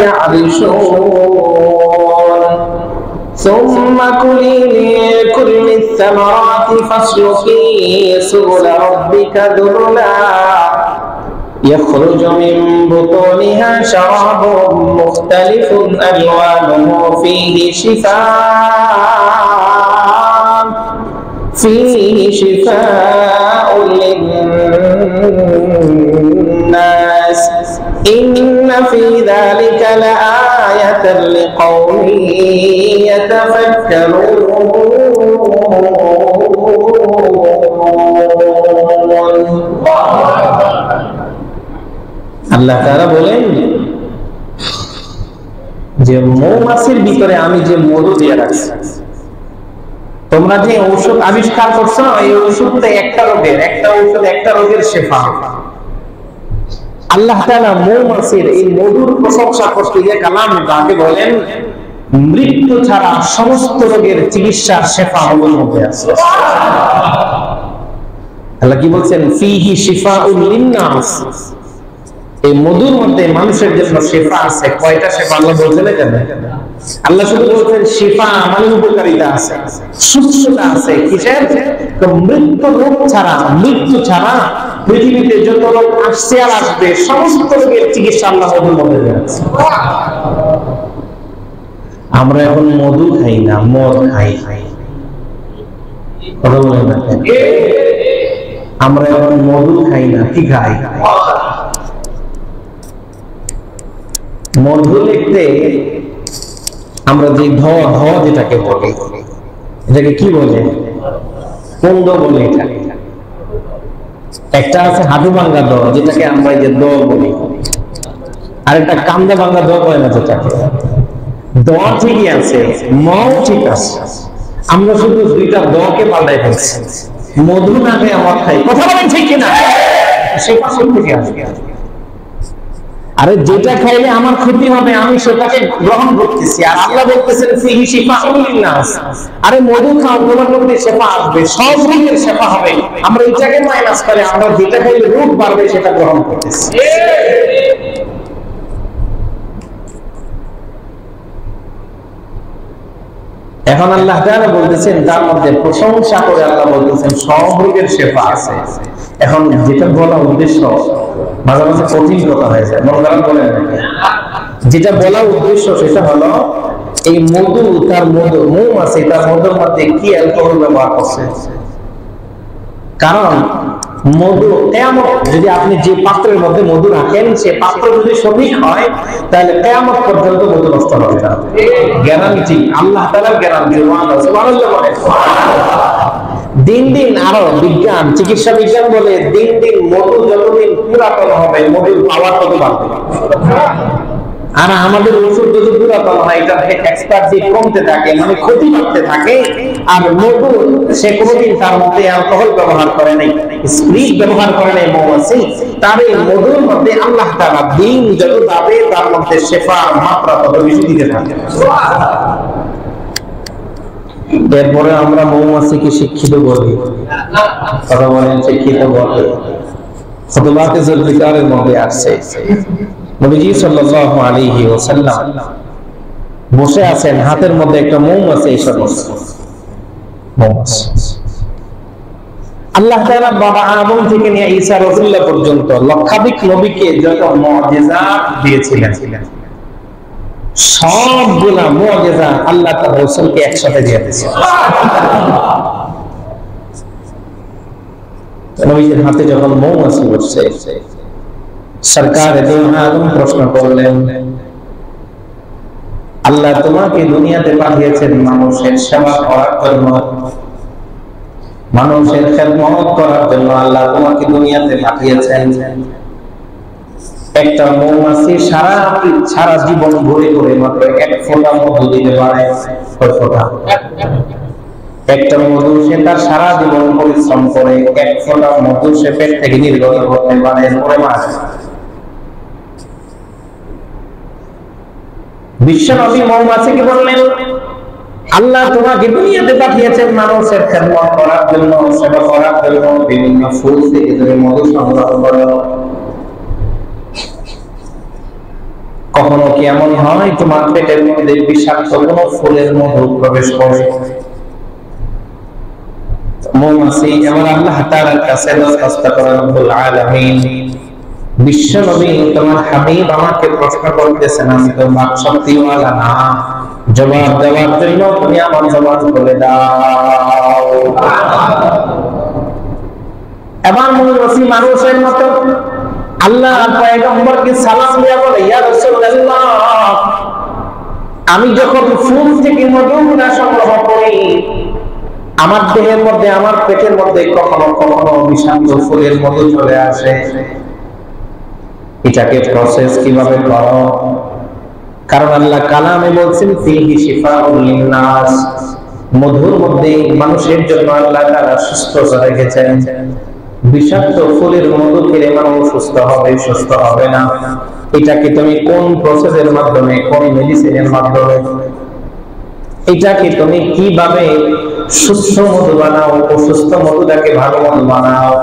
يعرشون ثم كلي من كل الثمرات فاسلكي سبل ربك ذللا يخرج من بطونها شراب مختلف ألوانه فيه شفاء للناس إن في ذلك لآية لقوم يتفكرون আল্লাহ তাআলা বলেন যে মৌমাছির ভিতরে আমি যে মধু দিয়ে রাখছি, তোমরা যে ঔষধ আবিষ্কার করছো এই ঔষধটা একটা রোগের শেফা। আল্লাহ তাআলা মৌমাছির এই মধুর প্রশংসা করতে গিয়ে কালাম তাকে বলেন মৃত্যু ছাড়া সমস্ত রোগের চিকিৎসার শেফা মধুর মধ্যে আছে। আল্লাহ কি বলছেন? ফিহি শিফাউল লিন্নাস, এই মধুর মধ্যে মানুষের জন্য শেফা আছে। কয়টা শেফা আল্লাহ বলছেন কেন? আল্লাহ শুধু বলছেন শেফা মানে উপকারিতা আছে, সুস্থতা আছে। কিসের? তো মৃত্যু ছাড়া পৃথিবীতে যত রোগ আসছে আর আসবে সমস্ত রোগের চিকিৎসা আল্লাহ মধুর মধ্যে আছে। আমরা এখন মধু খাই না, মদ খাই। কথা বলেন না? আমরা এখন মধু খাই না, কি খাই? মধু লিখতে আমরা যে ধ যেটাকে বলি, এটাকে কি বলে? কুন্দ বলে। একটা আছে হাঁটু ভাঙ্গা দ, যেটাকে আমরা যে দ বলি, আর একটা কান্দা ভাঙ্গা দ বলে না, যেটাকে দ ঠিকই আছে, ম ঠিক আছে। আমরা শুধু দুইটা দ কে পাল্টাই ফেলছি। মধু নামে আমার খাই, কথা বলেন ঠিক কিনা? সেটা থেকে আসবে। আরে যেটা খাইলে আমার ক্ষতি হবে আমি সেটাকে গ্রহণ করতেছি, আর আল্লাহ বলতেছেন ফিহি শিফাউল লিন্নাস। আরে মধু খাও, তোমার মধ্যে শেফা আসবে, সব রোগের শেফা হবে। আমরা এটাকে মাইনাস করে আমরা যেটা খাইলে রোগ বাড়বে সেটা গ্রহণ করতেছি। এখন আল্লাহ তাআলা বলতেছেন, তার মধ্যে প্রশংসা করে আল্লাহ বলতেছেন সব রোগের শেফা আছে। এখন যেটা বলা উদ্দেশ্য মাঝে মাঝে কঠিন কথা হয়ে যায়, মনে করেন বলেন যেটা বলা উদ্দেশ্য সেটা হলো এই মধু, মৌমাছি তার মধুর মধ্যে কি অ্যালকোহল ব্যবহার করছে। কারণ মধু কিয়ামত, যদি আপনি যে পাত্রের মধ্যে মধু রাখেন সে পাত্র যদি সঠিক হয় তাহলে কিয়ামত পর্যন্ত মধু নষ্ট হবে না, গ্যারান্টি। আল্লাহ তাআলার গ্যারান্টি। সুবহানাল্লাহ বলেন। দিন দিন আরো বিজ্ঞান, চিকিৎসা বিজ্ঞান বলে দিন দিন মধু যতদিন পুরাতন হবে মধুর পাওয়ার তত বাড়বে। আর আমাদের ওষুধ যদি পুরাতন হয় এটা এক্সপায়ারি কমতে থাকে, মানে ক্ষতি করতে থাকে। আর মধু সে কোনোদিন তার মধ্যে অ্যালকোহল ব্যবহার করে নাই, স্প্রিট ব্যবহার করে নাই মৌমাছি, তার এই মধুর মধ্যে আল্লাহ তাআলা দিন যত যাবে তার মধ্যে শেফার মাত্রা তত বেশি দিতে থাকে। এরপরে আমরা মৌমাছিকে শিক্ষিত বলি, কথা বলেন শিক্ষিত বলি। খুতবাতে জুলফিকারের মধ্যে আসছে নবীজি সাল্লাল্লাহু আলাইহি ওয়াসাল্লাম বসে আছেন, হাতের মধ্যে একটা মৌমাছি এসে বসে। আল্লাহ তাআলা বাবা আদম থেকে নিয়ে ঈসা রাসূলুল্লাহ পর্যন্ত লক্ষাধিক নবীকে যত মুআজিজাত দিয়েছিলেন সবগুলা মুআজিজা আল্লাহ তার রাসূলকে একসাথে দিয়ে দিয়েছেন। নবীর হাতে যখন মৌমাছি বসছে, সরকার আদম প্রশ্ন করলেন, আল্লাহ তোমাকে দুনিয়াতে পাঠিয়েছেন মানুষের সেবা করার জন্য, মানুষের খেদমত করার জন্য আল্লাহ তোমাকে দুনিয়াতে পাঠিয়েছেন। একটা মৌমাছি সারা জীবন ঘুরে ঘুরে মাত্র এক ফোঁটা মধু দিতে পারে। কয় ফোঁটা? একটা মধু সে তার সারা জীবন পরিশ্রম করে এক ফোঁটা মধু সে পেট থেকে নির্গত করতে পারে পরে মাস। বিশ্বনবী মৌমাছিকে বললেন, আল্লাহ তোমাকে দুনিয়াতে পাঠিয়েছেন মানুষের খেদমত করার জন্য, সেবা করার জন্য। বিভিন্ন ফুল থেকে তুমি মধু সংগ্রহ করো। কখনো কি এমন হয় তোমার পেটের মধ্যে বিষাক্ত কোনো ফুলের মধু প্রবেশ করে? মৌমাছি এমন আল্লাহ তাআলার কাছে দরখাস্ত করে, রব্বুল আলামিন বিশ্ব নবী তোমার হাবিব আমাকে প্রশ্ন করতেছেন, আমি তো বাক শক্তিওয়ালা না, জবাব দেওয়ার জন্য তুমি আমার জবাব বলে দাও। এবার মৌমাছি মানুষের মতো আল্লাহর পয়গম্বরকে সালাম দিয়া বলে, ইয়া রাসূলুল্লাহ, আমি যখন ফুল থেকে মধু সংগ্রহ করি, আমার দেহের মধ্যে, আমার পেটের মধ্যে কখনো কখনো বিষাক্ত ফুলের মধু চলে আসে, এটাকে প্রসেস কিভাবে করো? কারণ আল্লাহ কালামে বলছেন ফীহি শিফাউল লিন্নাস, মধুর মধ্যে মানুষের জন্য আল্লাহ তাআলা সুস্থতা রেখেছেন। বিষাক্ত ফুলের মধু খেলে মানুষ সুস্থ হবে, সুস্থ হবে না। এটাকে তুমি কোন প্রসেসের মাধ্যমে, কোন মেডিসিনের মাধ্যমে, এটাকে তুমি কিভাবে সুস্থ মধু বানাও, অসুস্থ মধুটাকে ভালো মধু বানাও?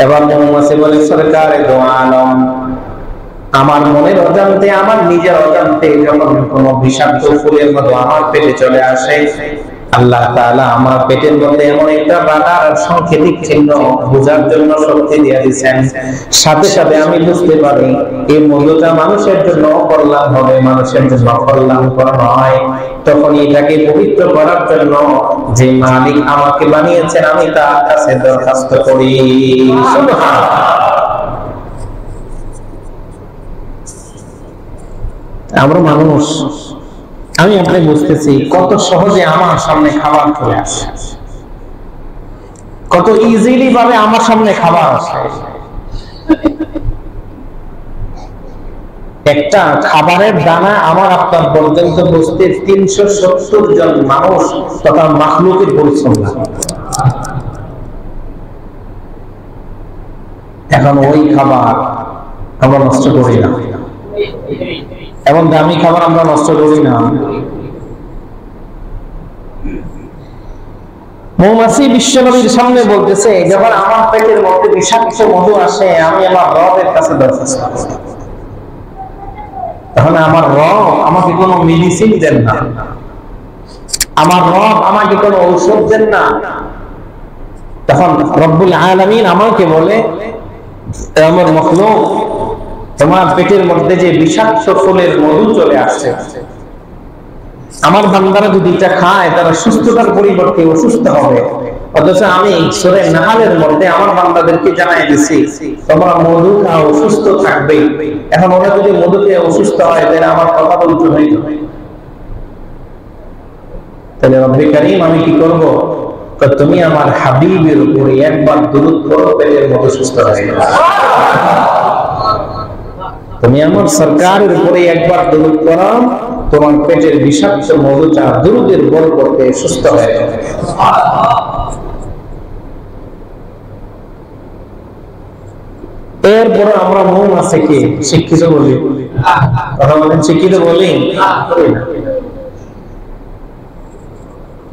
এবার মৌমাছি বলে, সরকারে দো আলম, আমার মনের অজান্তে, আমার নিজের অজান্তে যখন কোন বিষাক্ত ফুলের মধু আমার পেটে চলে আসে, আল্লাহ তাআলা আমার পেটের মধ্যে এমন একটা বাধার সাংকেতিক চিহ্ন বোঝার জন্য শক্তি দিয়ে দিয়েছেন, সাথে সাথে আমি বুঝতে পারি এই মধুটা মানুষের জন্য কল্যাণ হবে, মানুষের জন্য কল্যাণকর নয়। তখন এটাকে পবিত্র করার জন্য যে মালিক আমাকে বানিয়েছেন, আমি তার কাছে দরখাস্ত করি। সুবহানাল্লাহ। আমরা মানুষ, আমি আপনি বুঝতেছি কত সহজে আমার সামনে খাবার চলে আসে, কত ইজিলি ভাবে আমার সামনে খাবার আসে। একটা খাবারের দানা আমার আপনার পর্যন্ত বসতে ৩৭০ জন মানুষ তথা মাখলুকের পরিশ্রম লাগে। এখন ওই খাবার আমরা নষ্ট করি না, এবং দামি খাবার আমরা নষ্ট করি না। মৌমাছি বিশ্বনবীর সামনে বলতেছে, যখন আমার পেটের মধ্যে বিষাক্ত মধু আসে, আমি আমার রবের কাছে দরখাস্ত করি, তখন আমার রব আমাকে কোনো মেডিসিন দেন না, আমার রব আমাকে কোনো ঔষধ দেন না। তখন রব্বুল আলামিন আমাকে বলে, আমার মখলুক, তোমার পেটের মধ্যে যে বিষাক্ত ফুলের মধু চলে আসছে, আমার বান্দারা যদি এটা খায় তারা সুস্থতার পরিবর্তে অসুস্থ হবে। অথচ আমি সূরা নাহলের মধ্যে আমার বান্দাদেরকে জানাই দিছি তোমরা মধু খাও, সুস্থ থাকবে। এখন ওরা যদি মধু খেয়ে অসুস্থ হয়, তাহলে আমার কথা বলতে হইল, তাহলে রব্বে কারীম আমি কি করব? তুমি আমার হাবিবের উপরে একবার দুরূদ পড়ো, পেটের মতো সুস্থ হয়ে যাবে। তুমি আমার সরকারের উপরে একবার দুরূদ পড়ো, তোমার পেটের বিষাক্ত মধুটা দুরূদের বরকতে সুস্থ হয়ে যাবে। এরপর আমরা মৌমাছিকে শিক্ষিত বলি, কথা বলেন, শিক্ষিত বলি?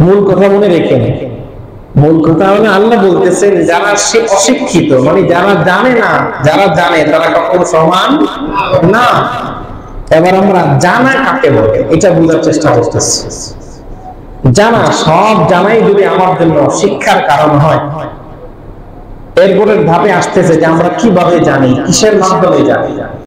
মূল কথা মনে রেখে, মূল কথা হলো আল্লাহ বলতেছেন যারা অশিক্ষিত, মানে যারা জানে না, যারা জানে তারা কখনো সমান না। এবার আমরা জানা কাকে বলে এটা বোঝার চেষ্টা করতেছি। জানা, সব জানাই যদি আমার জন্য শিক্ষার কারণ হয়, এরপরের ধাপে আসতেছে যে আমরা কিভাবে জানি, কিসের মাধ্যমে জানি।